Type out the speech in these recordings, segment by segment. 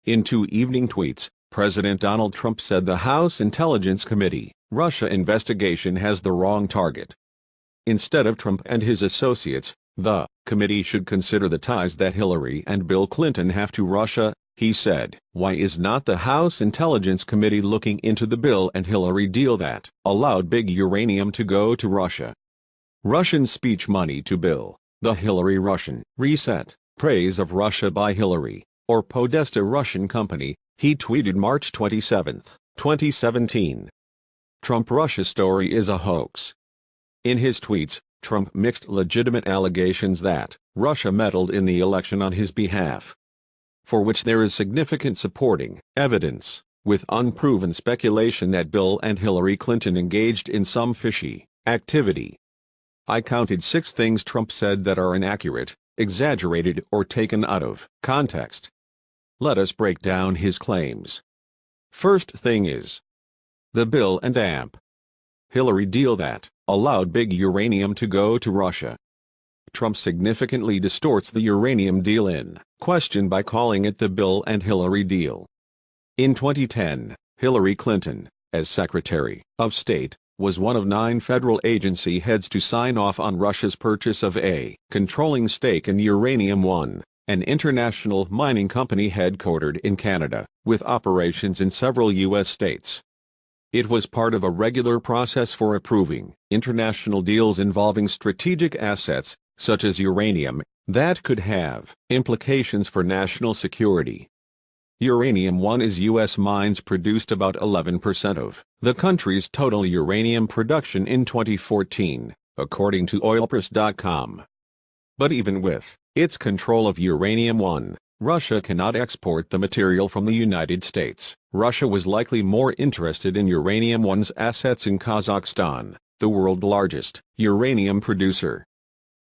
In two evening tweets, President Donald Trump said the House Intelligence Committee, Russia investigation has the wrong target. Instead of Trump and his associates, the committee should consider the ties that Hillary and Bill Clinton have to Russia, he said. Why is not the House Intelligence Committee looking into the Bill and Hillary deal that allowed big uranium to go to Russia? Russian speech money to Bill, the Hillary Russian reset, praise of Russia by Hillary, or Podesta Russian company, he tweeted March 27, 2017. Trump-Russia story is a hoax. In his tweets, Trump mixed legitimate allegations that Russia meddled in the election on his behalf, for which there is significant supporting evidence, with unproven speculation that Bill and Hillary Clinton engaged in some fishy activity. I counted 6 things Trump said that are inaccurate, exaggerated or taken out of context. Let us break down his claims. First thing is the Bill and Hillary deal that allowed big uranium to go to Russia. Trump significantly distorts the uranium deal in question by calling it the Bill and Hillary deal. In 2010, Hillary Clinton, as Secretary of State, was one of 9 federal agency heads to sign off on Russia's purchase of a controlling stake in Uranium One, an international mining company headquartered in Canada, with operations in several U.S. states. It was part of a regular process for approving international deals involving strategic assets, such as uranium, that could have implications for national security. Uranium One is U.S. mines produced about 11% of the country's total uranium production in 2014, according to oilpress.com. But even with its control of Uranium One, Russia cannot export the material from the United States. Russia was likely more interested in Uranium One's assets in Kazakhstan, the world's largest uranium producer.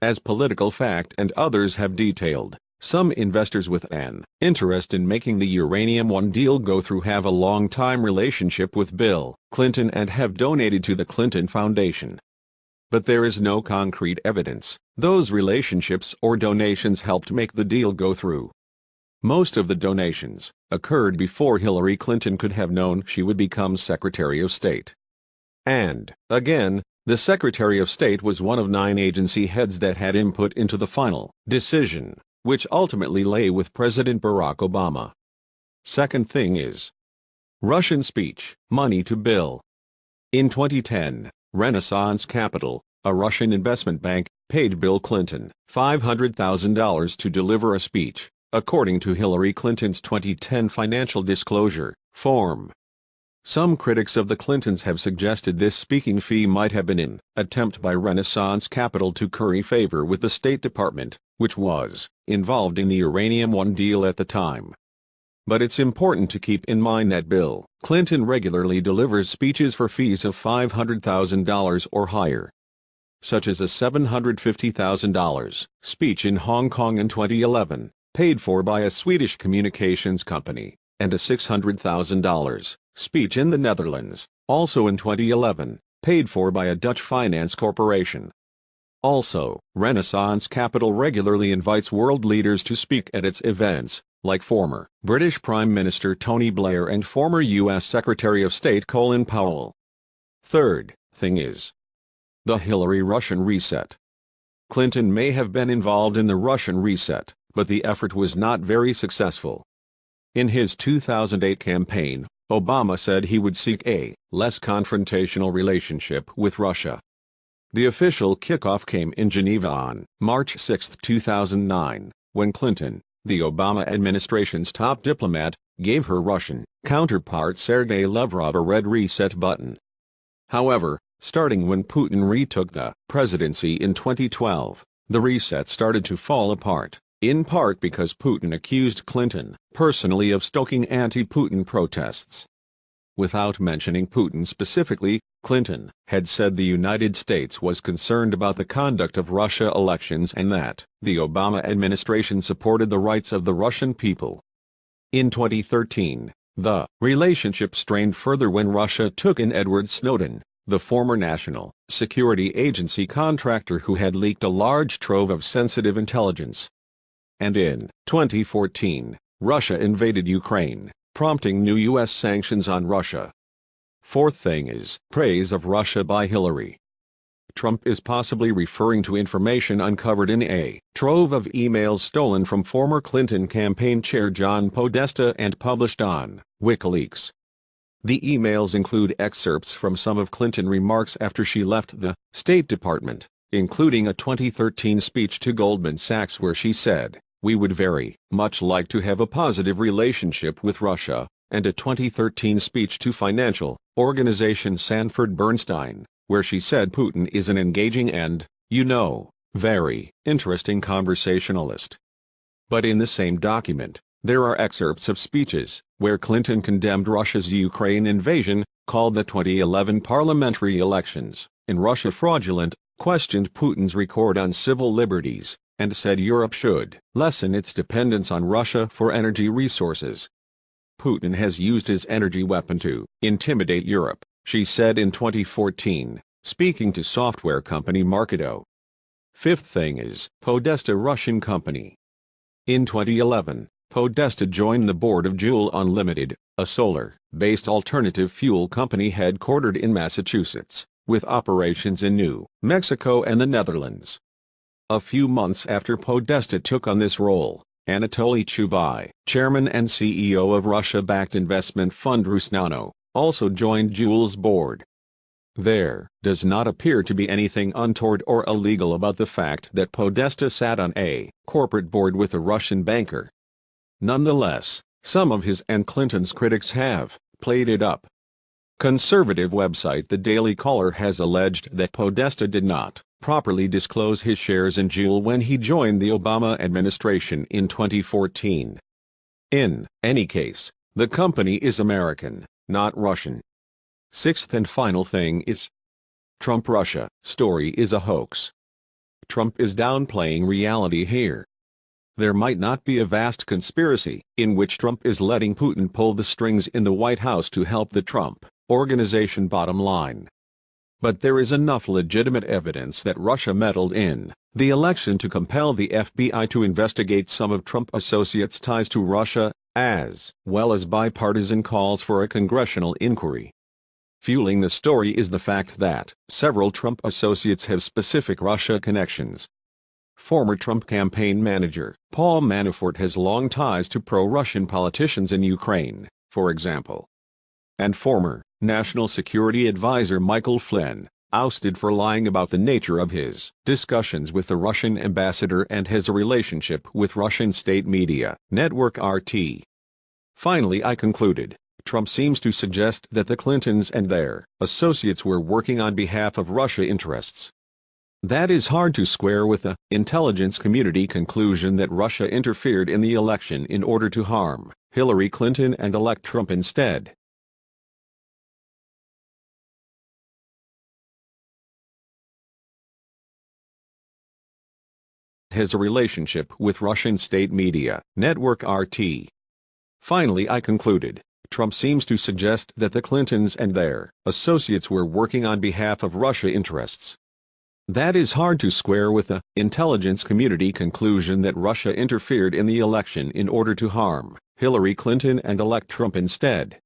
As Political Fact and others have detailed, some investors with an interest in making the Uranium One deal go through have a long-time relationship with Bill Clinton and have donated to the Clinton Foundation. But there is no concrete evidence those relationships or donations helped make the deal go through. Most of the donations occurred before Hillary Clinton could have known she would become Secretary of State. And, again, the Secretary of State was one of 9 agency heads that had input into the final decision, which ultimately lay with President Barack Obama. Second thing is Russian speech money to Bill. In 2010, Renaissance Capital, a Russian investment bank, paid Bill Clinton $500,000 to deliver a speech, according to Hillary Clinton's 2010 financial disclosure form. Some critics of the Clintons have suggested this speaking fee might have been an attempt by Renaissance Capital to curry favor with the State Department, which was involved in the Uranium One deal at the time. But it's important to keep in mind that Bill Clinton regularly delivers speeches for fees of $500,000 or higher, such as a $750,000 speech in Hong Kong in 2011, paid for by a Swedish communications company, and a $600,000 speech in the Netherlands, also in 2011, paid for by a Dutch finance corporation. Also, Renaissance Capital regularly invites world leaders to speak at its events, like former British Prime Minister Tony Blair and former U.S. Secretary of State Colin Powell. Third thing is the Hillary Russian reset. Clinton may have been involved in the Russian reset, but the effort was not very successful. In his 2008 campaign, Obama said he would seek a less confrontational relationship with Russia. The official kickoff came in Geneva on March 6, 2009, when Clinton, the Obama administration's top diplomat, gave her Russian counterpart Sergei Lavrov a red reset button. However, starting when Putin retook the presidency in 2012, the reset started to fall apart, in part because Putin accused Clinton personally of stoking anti-Putin protests. Without mentioning Putin specifically, Clinton had said the United States was concerned about the conduct of Russia elections and that the Obama administration supported the rights of the Russian people. In 2013, the relationship strained further when Russia took in Edward Snowden, the former National Security Agency contractor who had leaked a large trove of sensitive intelligence. And in 2014, Russia invaded Ukraine, prompting new U.S. sanctions on Russia. Fourth thing is praise of Russia by Hillary. Trump is possibly referring to information uncovered in a trove of emails stolen from former Clinton campaign chair John Podesta and published on WikiLeaks. The emails include excerpts from some of Clinton's remarks after she left the State Department, including a 2013 speech to Goldman Sachs where she said, "We would very much like to have a positive relationship with Russia," and a 2013 speech to financial organization Sanford Bernstein, where she said Putin is an engaging and, very interesting conversationalist. But in the same document, there are excerpts of speeches, where Clinton condemned Russia's Ukraine invasion, called the 2011 parliamentary elections in Russia fraudulent, questioned Putin's record on civil liberties, and said Europe should lessen its dependence on Russia for energy resources. Putin has used his energy weapon to intimidate Europe, she said in 2014, speaking to software company Marketo. Fifth thing is Podesta Russian company. In 2011, Podesta joined the board of Joule Unlimited, a solar-based alternative fuel company headquartered in Massachusetts, with operations in New Mexico and the Netherlands. A few months after Podesta took on this role, Anatoly Chubais, chairman and CEO of Russia-backed investment fund Rusnano, also joined Joule's board. There does not appear to be anything untoward or illegal about the fact that Podesta sat on a corporate board with a Russian banker. Nonetheless, some of his and Clinton's critics have played it up. Conservative website The Daily Caller has alleged that Podesta did not properly disclose his shares in Joule when he joined the Obama administration in 2014. In any case, the company is American, not Russian. Sixth and final thing is Trump-Russia story is a hoax. Trump is downplaying reality here. There might not be a vast conspiracy in which Trump is letting Putin pull the strings in the White House to help the Trump organization bottom line. But there is enough legitimate evidence that Russia meddled in the election to compel the FBI to investigate some of Trump associates' ties to Russia, as well as bipartisan calls for a congressional inquiry. Fueling the story is the fact that several Trump associates have specific Russia connections. Former Trump campaign manager Paul Manafort has long ties to pro-Russian politicians in Ukraine, for example. And former National Security Advisor Michael Flynn, ousted for lying about the nature of his discussions with the Russian ambassador and has a relationship with Russian state media network RT. Finally, I concluded, Trump seems to suggest that the Clintons and their associates were working on behalf of Russia interests. That is hard to square with the intelligence community conclusion that Russia interfered in the election in order to harm Hillary Clinton and elect Trump instead. Has a relationship with Russian state media network RT. Finally, I concluded, Trump seems to suggest that the Clintons and their associates were working on behalf of Russia interests. That is hard to square with the intelligence community conclusion that Russia interfered in the election in order to harm Hillary Clinton and elect Trump instead.